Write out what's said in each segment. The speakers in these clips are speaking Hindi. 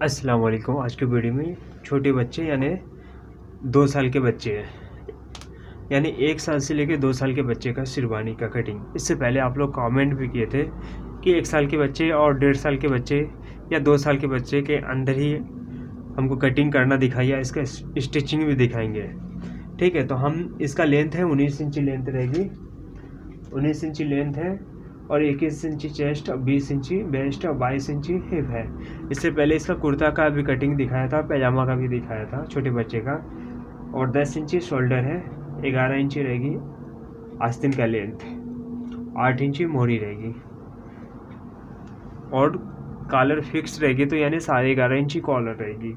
अस्सलाम वालेकुम। आज की वीडियो में छोटे बच्चे यानी 2 साल के बच्चे हैं, यानी 1 साल से लेकर 2 साल के बच्चे का शेरवानी का कटिंग। इससे पहले आप लोग कमेंट भी किए थे कि 1 साल के बच्चे और 1.5 साल के बच्चे या 2 साल के बच्चे के अंदर ही हमको कटिंग करना दिखाइए, इसका स्टिचिंग भी दिखाएंगे। ठीक है, तो हम इसका लेंथ है 19 इंची लेंथ रहेगी, 19 इंची लेंथ है और 21 इंची चेस्ट और 20 इंची वेस्ट और 22 इंची हिप है। इससे पहले इसका कुर्ता का भी कटिंग दिखाया था, पैजामा का भी दिखाया था छोटे बच्चे का। और 10 इंची शोल्डर है, 11 इंची रहेगी आस्तीन का लेंथ, 8 इंची मोहरी रहेगी और कॉलर फिक्स रहेगी, तो यानी 11.5 इंची कॉलर रहेगी।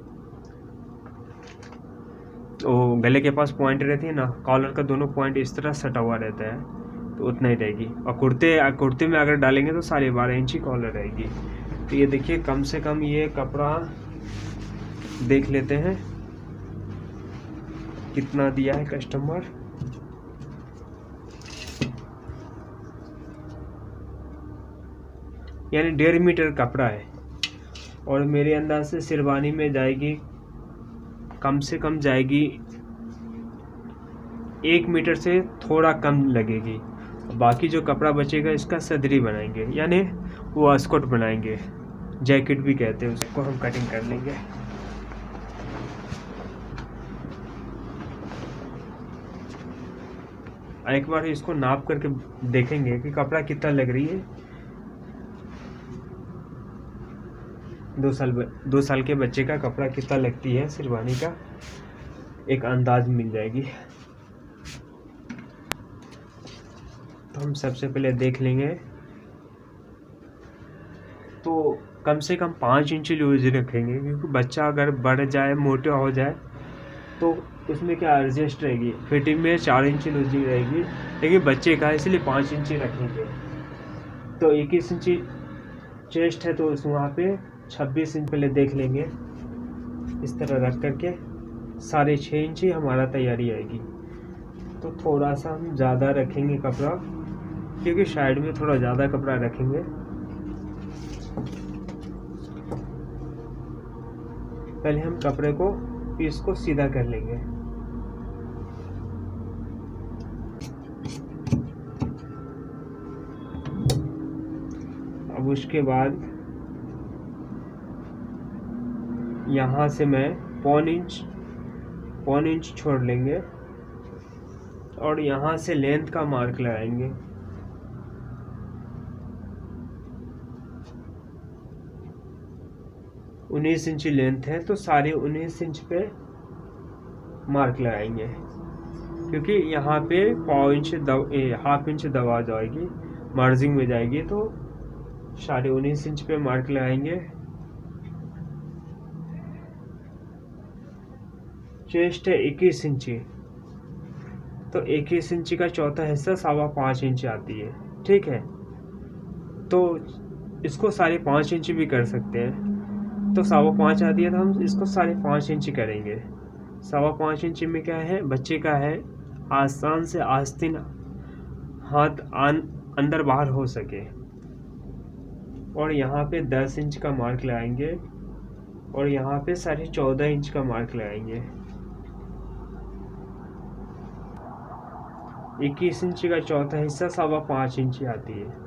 तो गले के पास पॉइंट रहती है ना, कॉलर का दोनों पॉइंट इस तरह सटा हुआ रहता है, तो उतना ही रहेगी। और कुर्ते में अगर डालेंगे तो 12.5 इंची कॉलर रहेगी। तो ये देखिए, कम से कम ये कपड़ा देख लेते हैं कितना दिया है कस्टमर। यानी 1.5 मीटर कपड़ा है और मेरे अंदाज से शेरवानी में जाएगी, कम से कम जाएगी 1 मीटर से थोड़ा कम लगेगी। बाकी जो कपड़ा बचेगा इसका सदरी बनाएंगे, यानी वो स्कर्ट बनाएंगे, जैकेट भी कहते हैं उसको, हम कटिंग कर लेंगे। एक बार इसको नाप करके देखेंगे कि कपड़ा कितना लग रही है। 2 साल के बच्चे का कपड़ा कितना लगती है शेरवानी का, एक अंदाज मिल जाएगी। तो हम सबसे पहले देख लेंगे, तो कम से कम 5 इंची लूज रखेंगे, क्योंकि बच्चा अगर बढ़ जाए, मोटा हो जाए, तो उसमें क्या एडजस्ट रहेगी। फिटिंग में 4 इंची लूजिंग रहेगी, लेकिन बच्चे का इसलिए 5 इंची रखेंगे। तो 21 इंची चेस्ट है, तो उस वहाँ पे 26 इंच पहले देख लेंगे। इस तरह रख करके 6.5 इंची हमारा तैयारी आएगी। तो थोड़ा सा हम ज़्यादा रखेंगे कपड़ा, क्योंकि साइड में थोड़ा ज़्यादा कपड़ा रखेंगे। पहले हम कपड़े को पीस को सीधा कर लेंगे। अब उसके बाद यहाँ से मैं पौन इंच छोड़ लेंगे और यहाँ से लेंथ का मार्क लगाएंगे। उन्नीस इंची लेंथ है, तो 19.5 इंच पे मार्क लगाएंगे, क्योंकि यहाँ पे हाफ इंच दबा जाएगी, मार्जिंग में जाएगी। तो 19.5 इंच पे मार्क लगाएंगे। चेस्ट है 21 इंची, तो 21 इंची का चौथा हिस्सा 5.25 इंच आती है। ठीक है, तो इसको 5.5 इंच भी कर सकते हैं। तो 5.25 आती है, तो हम इसको 5.5 इंच करेंगे। 5.25 इंच में क्या है, बच्चे का है आसान से आस्तीन हाथ अंदर बाहर हो सके। और यहाँ पे 10 इंच का मार्क लगाएंगे और यहाँ पे 14.5 इंच का मार्क लगाएंगे। 21 इंच का चौथा हिस्सा 5.25 इंच आती है।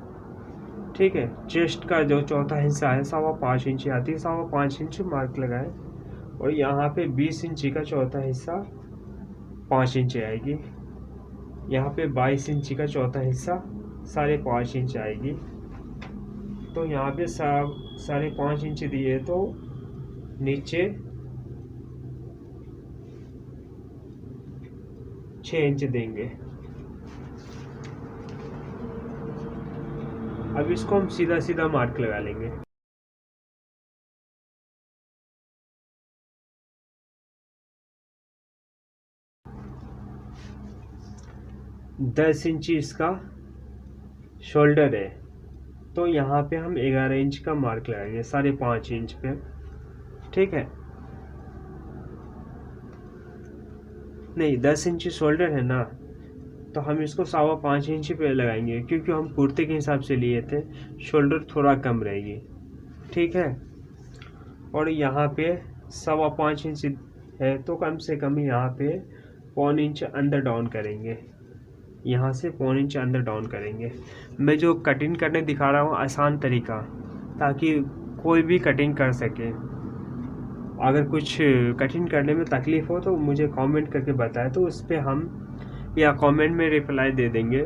ठीक है, चेस्ट का जो चौथा हिस्सा है 5.25 इंच आती है, 5.25 इंच मार्क लगाए। और यहाँ पे 20 इंची का चौथा हिस्सा 5 इंच आएगी। यहाँ पे 22 इंची का चौथा हिस्सा 5.5 इंच आएगी। तो यहाँ पे 5.5 इंच दिए, तो नीचे 6 इंच देंगे। अब इसको हम सीधा सीधा मार्क लगा लेंगे। दस इंची इसका शोल्डर है, तो यहाँ पे हम 11 इंच का मार्क लगाएंगे 5.5 इंच पे। ठीक है, नहीं 10 इंची शोल्डर है ना, तो हम इसको 5.25 इंच पे लगाएंगे, क्योंकि हम कुर्ते के हिसाब से लिए थे, शोल्डर थोड़ा कम रहेगी। ठीक है, और यहाँ पे 5.25 इंच है, तो कम से कम यहाँ पे 1.25 इंच अंदर डाउन करेंगे, यहाँ से 1.25 इंच अंदर डाउन करेंगे। मैं जो कटिंग करने दिखा रहा हूँ आसान तरीका, ताकि कोई भी कटिंग कर सके। अगर कुछ कटिंग करने में तकलीफ़ हो तो मुझे कमेंट करके बताएं, तो उस पर हम या कमेंट में रिप्लाई दे देंगे।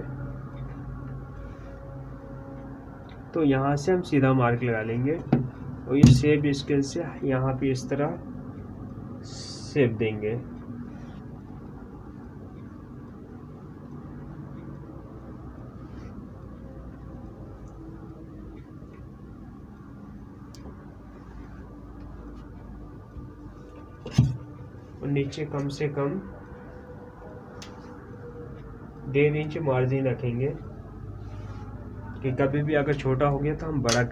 तो यहाँ से हम सीधा मार्क लगा लेंगे और ये शेप स्केल से यहाँ पे इस तरह शेप देंगे। और नीचे कम से कम 1.5 इंच मार्जिन रखेंगे कि कभी भी अगर छोटा हो गया तो हम बड़ा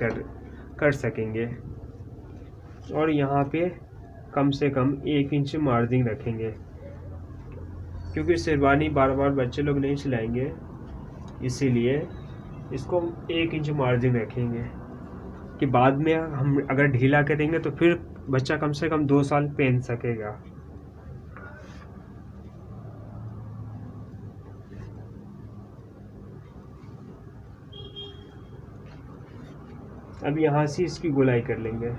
कर सकेंगे। और यहाँ पे कम से कम 1 इंच मार्जिन रखेंगे, क्योंकि शेरवानी बार बार बच्चे लोग नहीं सिलाएंगे, इसीलिए इसको 1 इंच मार्जिन रखेंगे कि बाद में हम अगर ढीला करेंगे तो फिर बच्चा कम से कम 2 साल पहन सकेगा। अब यहाँ से इसकी गोलाई कर लेंगे।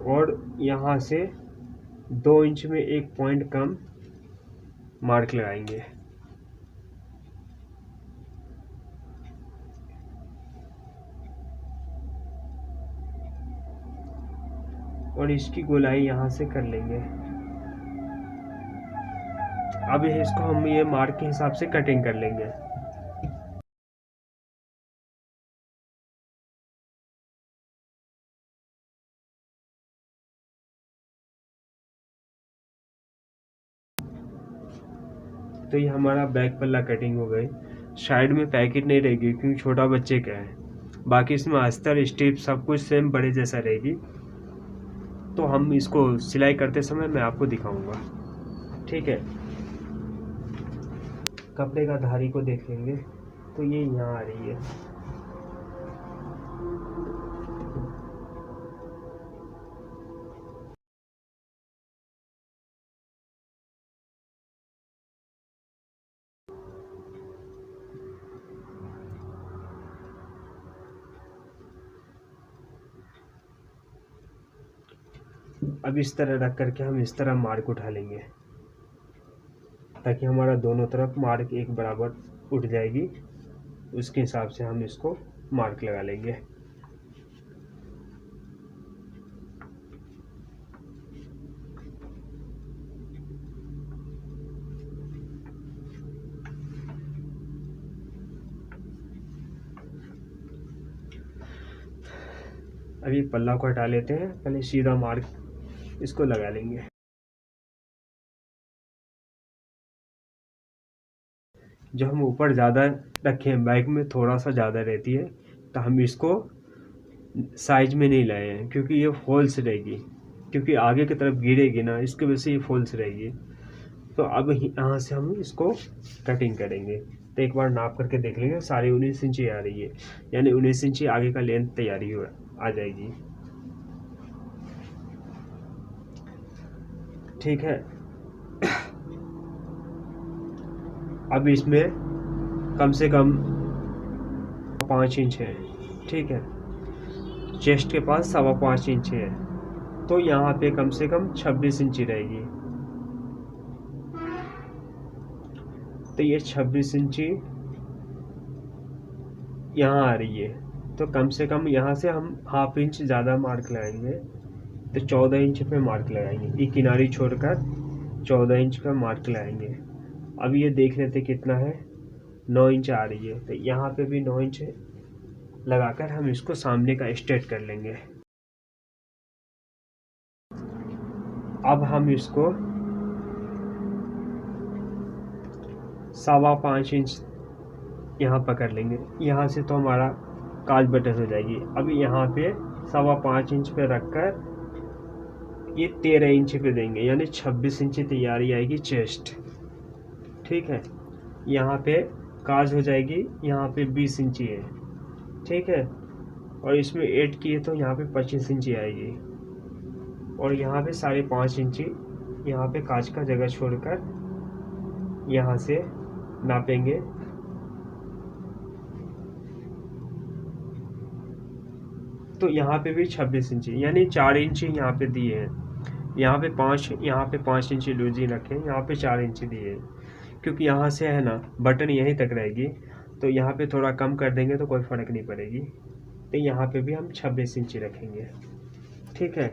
और यहाँ से 2 इंच में एक पॉइंट कम मार्क लगाएंगे। और इसकी गोलाई यहाँ से कर लेंगे। अब इसको हम ये मार्क के हिसाब से कटिंग कर लेंगे। तो ये हमारा बैक पल्ला कटिंग हो गई। साइड में पैकेट नहीं रहेगी क्योंकि छोटा बच्चे का है, बाकी इसमें अस्तर स्ट्रिप सब कुछ सेम बड़े जैसा रहेगी। तो हम इसको सिलाई करते समय मैं आपको दिखाऊंगा, ठीक है। कपड़े का धारी को देख लेंगे, तो ये यहाँ आ रही है। अब इस तरह रख करके हम इस तरह मार्क उठा लेंगे, ताकि हमारा दोनों तरफ मार्क एक बराबर उठ जाएगी। उसके हिसाब से हम इसको मार्क लगा लेंगे। अभी पल्ला को हटा लेते हैं, पहले सीधा मार्क इसको लगा लेंगे। जो हम ऊपर ज़्यादा रखे हैं, बैक में थोड़ा सा ज़्यादा रहती है, तो हम इसको साइज में नहीं लाए हैं, क्योंकि ये फॉल्स रहेगी, क्योंकि आगे की तरफ गिरेगी ना, इसकी वजह से ये फॉल्स रहेगी। तो अब यहाँ से हम इसको कटिंग करेंगे। तो एक बार नाप करके देख लेंगे, सारी 19 इंची आ रही है, यानी 19 इंची आगे का लेंथ तैयारी आ जाएगी, ठीक है। अब इसमें कम से कम 5 इंच है, ठीक है। चेस्ट के पास 5.25 इंच है, तो यहाँ पे कम से कम 26 इंची रहेगी। तो ये 26 इंची यहाँ आ रही है, तो कम से कम यहाँ से हम ½ इंच ज़्यादा मार्क लगाएंगे, तो 14 इंच पे मार्क लगाएंगे। ये किनारी छोड़कर 14 इंच का मार्क लगाएंगे। अब ये देख लेते कितना है, 9 इंच आ रही है, तो यहाँ पे भी 9 इंच लगाकर हम इसको सामने का स्ट्रेट कर लेंगे। अब हम इसको 5.25 इंच यहाँ पकड़ लेंगे, यहाँ से तो हमारा काज बटन हो जाएगी। अब यहाँ पे 5.25 इंच पे रखकर ये 13 इंच पे देंगे, यानी 26 इंच तैयारी आएगी चेस्ट, ठीक है। यहाँ पे काज हो जाएगी यहाँ पे 20 इंची है, ठीक है। और इसमें 8 की है तो यहाँ पे 25 इंची आएगी। और यहाँ पे 5.5 इंची यहाँ पे काज का जगह छोड़कर यहाँ से नापेंगे। तो यहाँ पे भी 26 इंची, यानी 4 इंची यहाँ पे दिए हैं। यहाँ पे 5 इंची लूजी रखें, यहाँ पे 4 इंची दिए हैं। क्योंकि यहाँ से है ना बटन यहीं तक रहेगी, तो यहाँ पे थोड़ा कम कर देंगे तो कोई फ़र्क नहीं पड़ेगी। तो यहाँ पे भी हम 26 इंची रखेंगे, ठीक है।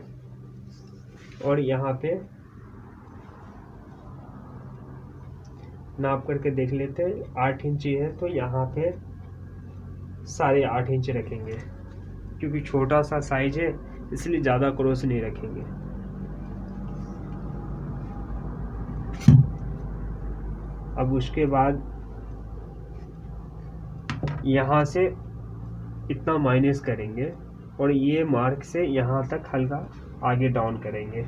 और यहाँ पे नाप करके देख लेते हैं, 8 इंची है तो यहाँ पे 8.5 इंच रखेंगे, क्योंकि छोटा सा साइज है इसलिए ज़्यादा क्रॉस नहीं रखेंगे। अब उसके बाद यहाँ से इतना माइनस करेंगे और ये मार्क से यहाँ तक हल्का आगे डाउन करेंगे।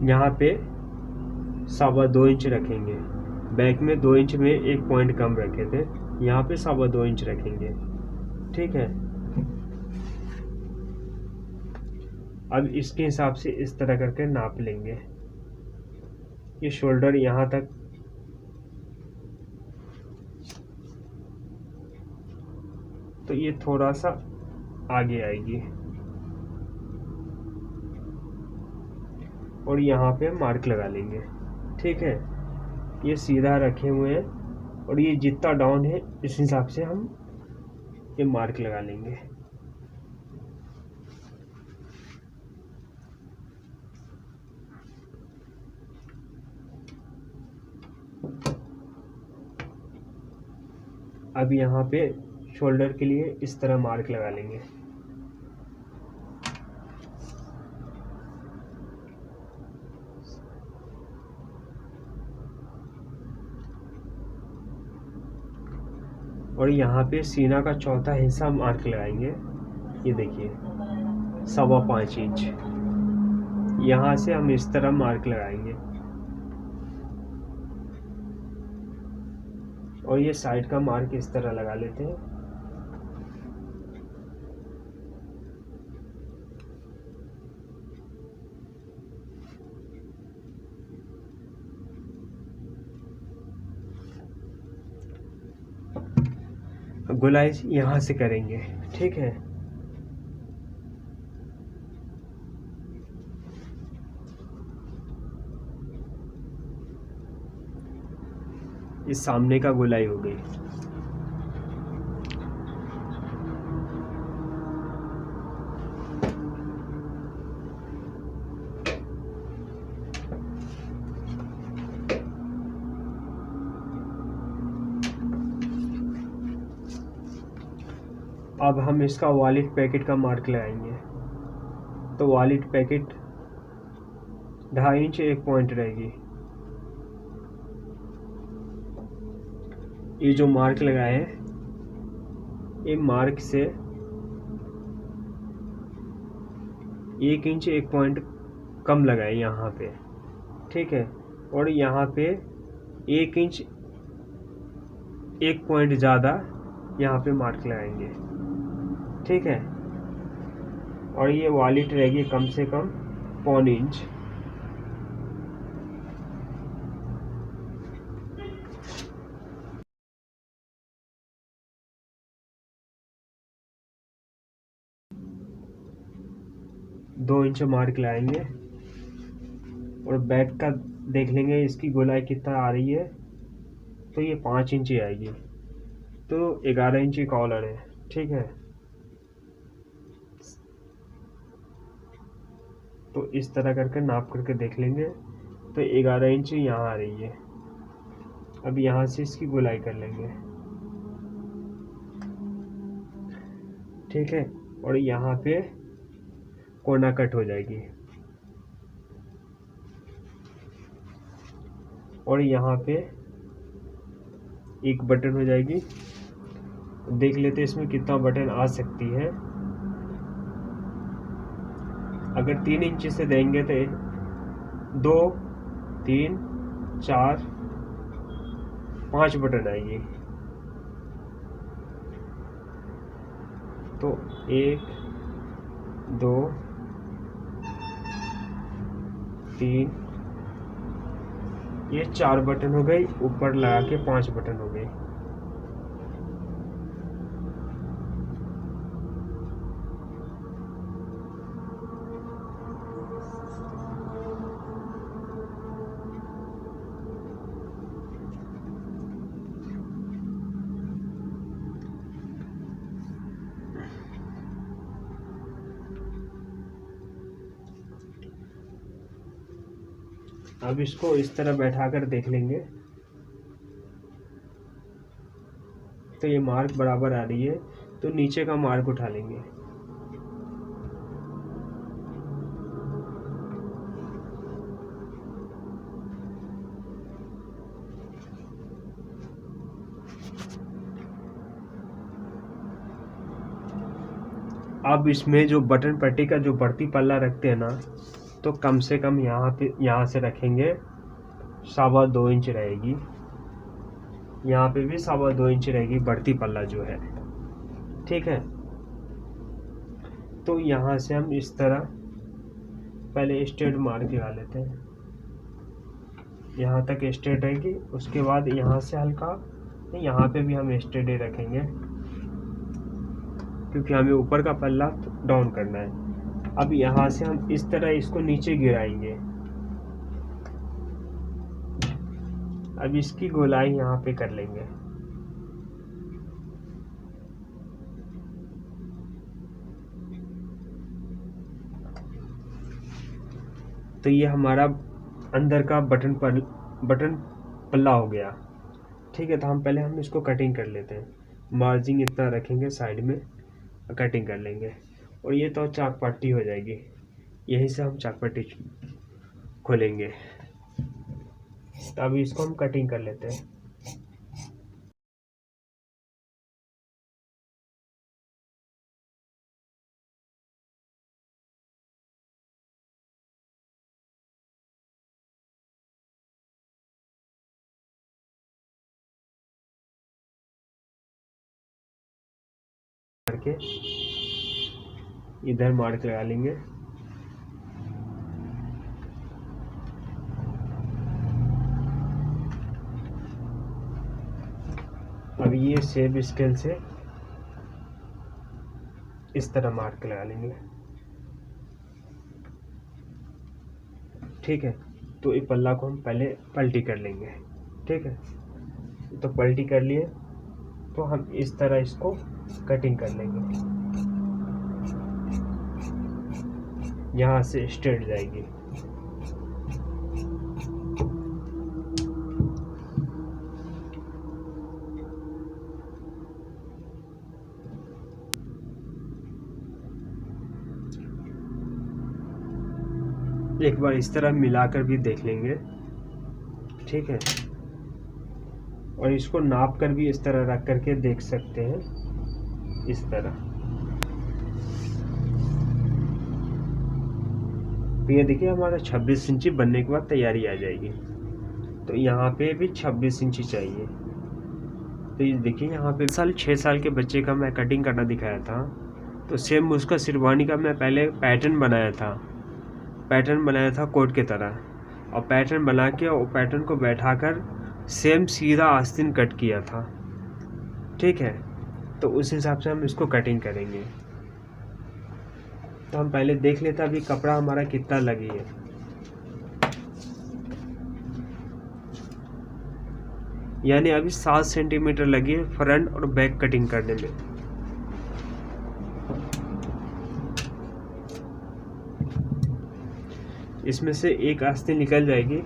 यहाँ पे 2.25 इंच रखेंगे। बैक में 2 इंच में एक पॉइंट कम रखे थे, यहाँ पे 2.25 इंच रखेंगे, ठीक है। अब इसके हिसाब से इस तरह करके नाप लेंगे। ये शोल्डर यहाँ तक, तो ये थोड़ा सा आगे आएगी और यहाँ पे मार्क लगा लेंगे, ठीक है। ये सीधा रखे हुए हैं और ये जितना डाउन है इस हिसाब से हम ये मार्क लगा लेंगे। अब यहाँ पे शोल्डर के लिए इस तरह मार्क लगा लेंगे। और यहाँ पे सीना का चौथा हिस्सा मार्क लगाएंगे। ये देखिए 5.25 इंच, यहाँ से हम इस तरह मार्क लगाएंगे। और ये साइड का मार्क इस तरह लगा लेते हैं। गोलाई यहाँ से करेंगे, ठीक है। इस सामने का गोलाई हो गई। अब हम इसका वॉलेट पैकेट का मार्क लगाएंगे। तो वॉलेट पैकेट 2.5 इंच एक पॉइंट रहेगी। ये जो मार्क लगाए हैं, ये मार्क से 1 इंच एक पॉइंट कम लगाए यहाँ पे, ठीक है। और यहाँ पे 1 इंच एक पॉइंट ज़्यादा यहाँ पे मार्क लगाएंगे, ठीक है। और ये वॉलेट रहेगी कम से कम 1.25 इंच। दो इंच मार्क लाएंगे और बैक का देख लेंगे इसकी गोलाई कितना आ रही है। तो ये 5 इंची आएगी, तो 11 इंची कॉलर है, ठीक है। तो इस तरह करके नाप करके देख लेंगे। तो 11 इंच यहाँ आ रही है। अब यहाँ से इसकी गोलाई कर लेंगे, ठीक है। और यहाँ पे कोना कट हो जाएगी और यहाँ पे एक बटन हो जाएगी। देख लेते इसमें कितना बटन आ सकती है। अगर 3 इंच से देंगे तो 2, 3, 4, 5 बटन आएगी। तो 1, 2, 3, ये 4 बटन हो गई, ऊपर लगा के 5 बटन हो गए। अब इसको इस तरह बैठा कर देख लेंगे तो ये मार्क बराबर आ रही है, तो नीचे का मार्क उठा लेंगे। अब इसमें जो बटन पट्टी का जो बढ़ती पल्ला रखते हैं ना, तो कम से कम यहाँ से रखेंगे 2.25 इंच रहेगी। यहाँ पे भी 2.25 इंच रहेगी बढ़ती पल्ला जो है, ठीक है। तो यहाँ से हम इस तरह पहले स्ट्रेट मार्क लगा लेते हैं, यहाँ तक स्ट्रेट रहेगी। उसके बाद यहाँ से हल्का, यहाँ पे भी हम स्ट्रेट ही रखेंगे क्योंकि हमें ऊपर का पल्ला डाउन करना है। अब यहाँ से हम इस तरह इसको नीचे गिराएंगे। अब इसकी गोलाई यहाँ पे कर लेंगे। तो ये हमारा अंदर का बटन पल्ला हो गया, ठीक है। तो हम इसको कटिंग कर लेते हैं। मार्जिन इतना रखेंगे, साइड में कटिंग कर लेंगे। और ये तो चाक पट्टी हो जाएगी, यहीं से हम चाक पट्टी खोलेंगे। तो अभी इसको हम कटिंग कर लेते हैं। करके इधर मार्क लगा लेंगे। अब ये सेब स्केल से इस तरह मार्क लगा लेंगे, ठीक है। तो इस पल्ला को हम पहले पलटी कर लेंगे, ठीक है। तो पलटी कर लिए, तो हम इस तरह इसको कटिंग कर लेंगे। यहाँ से स्ट्रेट जाएगी। एक बार इस तरह मिलाकर भी देख लेंगे, ठीक है। और इसको नाप कर भी इस तरह रख करके देख सकते हैं, इस तरह। तो ये देखिए हमारा 26 इंची बनने के बाद तैयारी आ जाएगी। तो यहाँ पे भी 26 इंची चाहिए। तो ये देखिए यहाँ पे 6 साल के बच्चे का मैं कटिंग करना दिखाया था। तो सेम उसका शेरवानी का मैं पहले पैटर्न बनाया था कोट की तरह। और पैटर्न बना के और पैटर्न को बैठाकर सेम सीधा आस्तीन कट किया था, ठीक है। तो उस हिसाब से हम इसको कटिंग करेंगे। तो हम पहले देख लेते हैं अभी कपड़ा हमारा कितना लगी है। यानी अभी 7 सेंटीमीटर लगी है फ्रंट और बैक कटिंग करने में। इसमें से एक आस्तीन निकल जाएगी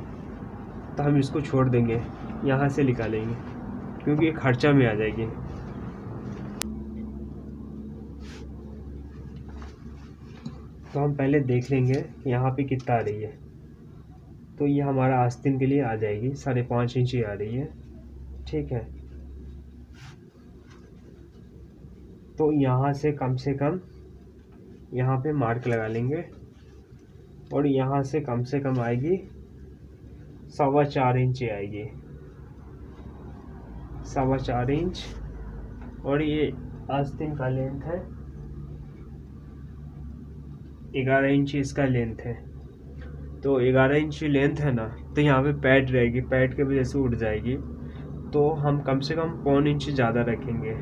तो हम इसको छोड़ देंगे, यहाँ से निकालेंगे क्योंकि ये खर्चा में आ जाएगी। तो हम पहले देख लेंगे यहाँ पे कितना आ रही है। तो ये हमारा आस्तीन के लिए आ जाएगी 5.5 इंच आ रही है, ठीक है। तो यहाँ से कम यहाँ पे मार्क लगा लेंगे और यहाँ से कम आएगी 4.25 इंच आएगी, 4.25 इंच। और ये आस्तीन का लेंथ है 11 इंच इसका लेंथ है। तो 11 इंच लेंथ है ना, तो यहाँ पे पैड रहेगी, पैड के वजह से उड़ जाएगी। तो हम कम से कम 1.25 इंच ज़्यादा रखेंगे,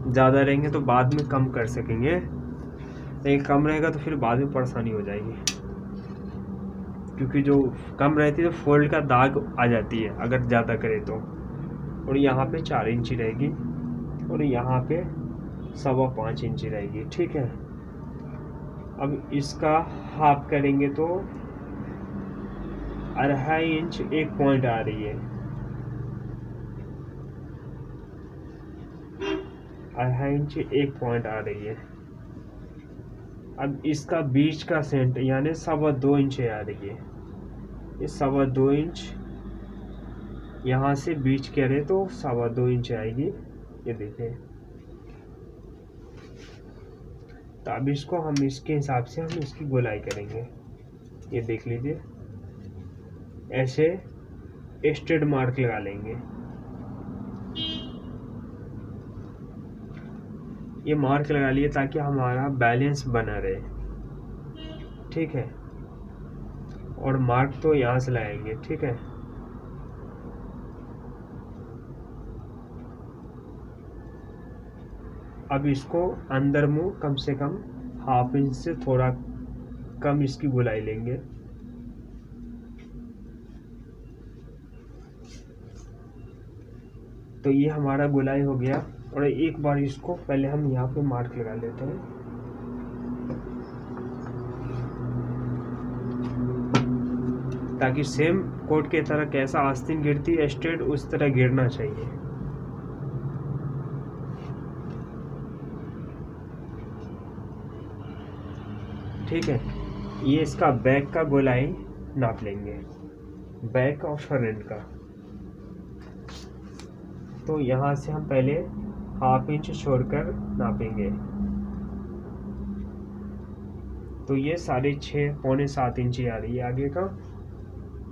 ज़्यादा रहेंगे तो बाद में कम कर सकेंगे, लेकिन कम रहेगा तो फिर बाद में परेशानी हो जाएगी, क्योंकि जो कम रहती है तो फोल्ड का दाग आ जाती है अगर ज़्यादा करे तो। और यहाँ पे 4 इंच रहेगी और यहाँ पे 5.25 इंच रहेगी, ठीक है। अब इसका हाफ करेंगे तो 2.5 इंच एक पॉइंट आ रही है, 2.5 इंच एक पॉइंट आ रही है। अब इसका बीच का सेंटर यानी 2.25 इंच आ रही है, ये 2.25 इंच यहाँ से बीच करें तो 2.25 इंच आएगी, ये देखिए। तो अब इसको हम इसके हिसाब से हम इसकी गोलाई करेंगे, ये देख लीजिए, ऐसे स्ट्रेट मार्क लगा लेंगे। ये मार्क लगा लिए ताकि हमारा बैलेंस बना रहे, ठीक है। और मार्क तो यहाँ से लगाएंगे, ठीक है। अब इसको अंदर मुंह कम से कम 1/2 इंच से थोड़ा कम इसकी गोलाई लेंगे। तो ये हमारा गोलाई हो गया। और एक बार इसको पहले हम यहाँ पे मार्क लगा लेते हैं, ताकि सेम कोट के तरह कैसा आस्तीन गिरती है स्ट्रेट उस तरह गिरना चाहिए। ठीक है, ये इसका बैक का गोलाई नाप लेंगे, बैक और फ्रंट का। तो यहाँ से हम पहले 1/2 इंच छोड़कर नापेंगे। तो ये 6.5 पौने 7 इंच आ रही है आगे का।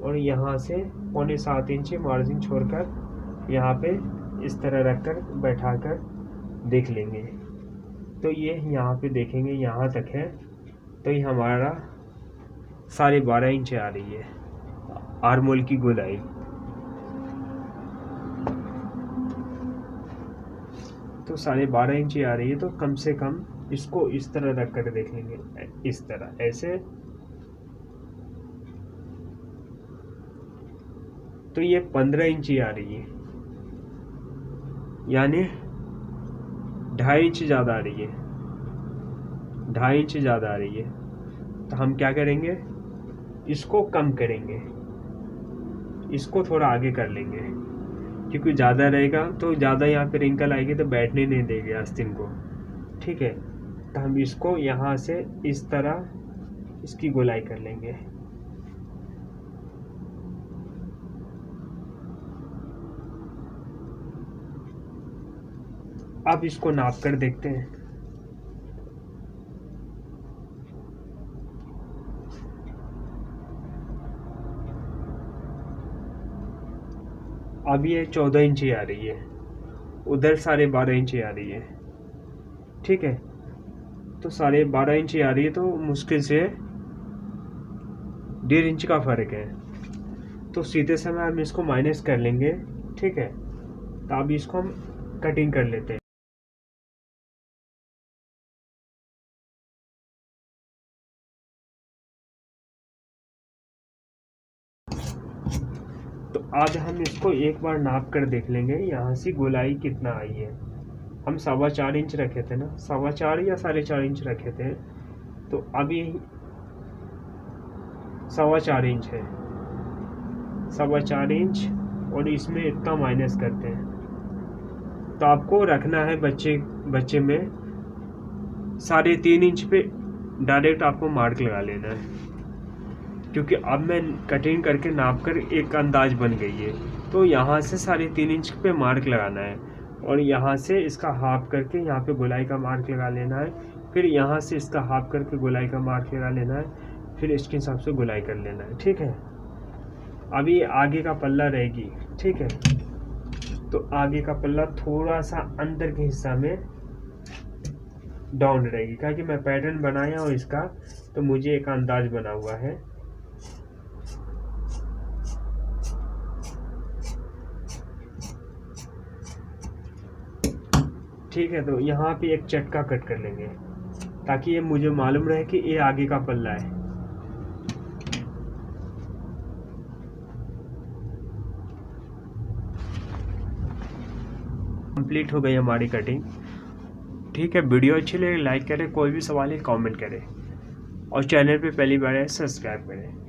और यहाँ से 6.25 इंच मार्जिन छोड़कर यहाँ पे इस तरह रखकर बैठाकर देख लेंगे। तो ये यहाँ पे देखेंगे यहाँ तक है, तो ये हमारा 12.5 इंच आ रही है आर्मोल की गोलाई। तो 12.5 इंच आ रही है, तो कम से कम इसको इस तरह रख कर देख लेंगे, इस तरह ऐसे। तो ये 15 इंच आ रही है, यानी 2.5 इंच ज़्यादा आ रही है, 2.5 इंच ज़्यादा आ रही है। तो हम क्या करेंगे, इसको कम करेंगे, इसको थोड़ा आगे कर लेंगे, क्योंकि ज़्यादा रहेगा तो ज़्यादा यहाँ पे रिंकल आएगी तो बैठने नहीं देंगे आस्तीन को, ठीक है। तो हम इसको यहाँ से इस तरह इसकी गोलाई कर लेंगे। अब इसको नाप कर देखते हैं। अब ये 14 इंच आ रही है, उधर 12.5 इंच आ रही है, ठीक है। तो 12.5 इंच आ रही है, तो मुश्किल से 1.5 इंच का फ़र्क है। तो सीधे समय हम इसको माइनस कर लेंगे, ठीक है। तो अब इसको हम कटिंग कर लेते हैं। तो आज हम इसको एक बार नाप कर देख लेंगे, यहाँ से गोलाई कितना आई है। हम 4.25 इंच रखे थे ना, 4.25 या 4.5 इंच रखे थे, तो अभी 4.25 इंच है, 4.25 इंच। और इसमें इतना माइनस करते हैं। तो आपको रखना है बच्चे में 3.5 इंच पे डायरेक्ट आपको मार्क लगा लेना है, क्योंकि अब मैं कटिंग करके नाप कर एक अंदाज बन गई है। तो यहाँ से 3.5 इंच पे मार्क लगाना है, और यहाँ से इसका हाफ करके यहाँ पे गोलाई का मार्क लगा लेना है। फिर यहाँ से इसका हाफ करके गोलाई का मार्क लगा लेना है। फिर इसके हिसाब से गुलाई कर लेना है, ठीक है। अभी आगे का पल्ला रहेगी, ठीक है, तो आगे का पल्ला थोड़ा सा अंदर के हिस्सा में डाउन रहेगी, क्योंकि मैं पैटर्न बनाया हूँ इसका, तो मुझे एक अंदाज बना हुआ है। ठीक है, तो यहाँ पे एक चटका कट कर लेंगे ताकि ये मुझे मालूम रहे कि ये आगे का पल्ला है। कंप्लीट हो गई हमारी कटिंग, ठीक है। वीडियो अच्छी लगे लाइक करें, कोई भी सवाल है कमेंट करें, और चैनल पे पहली बार है सब्सक्राइब करें।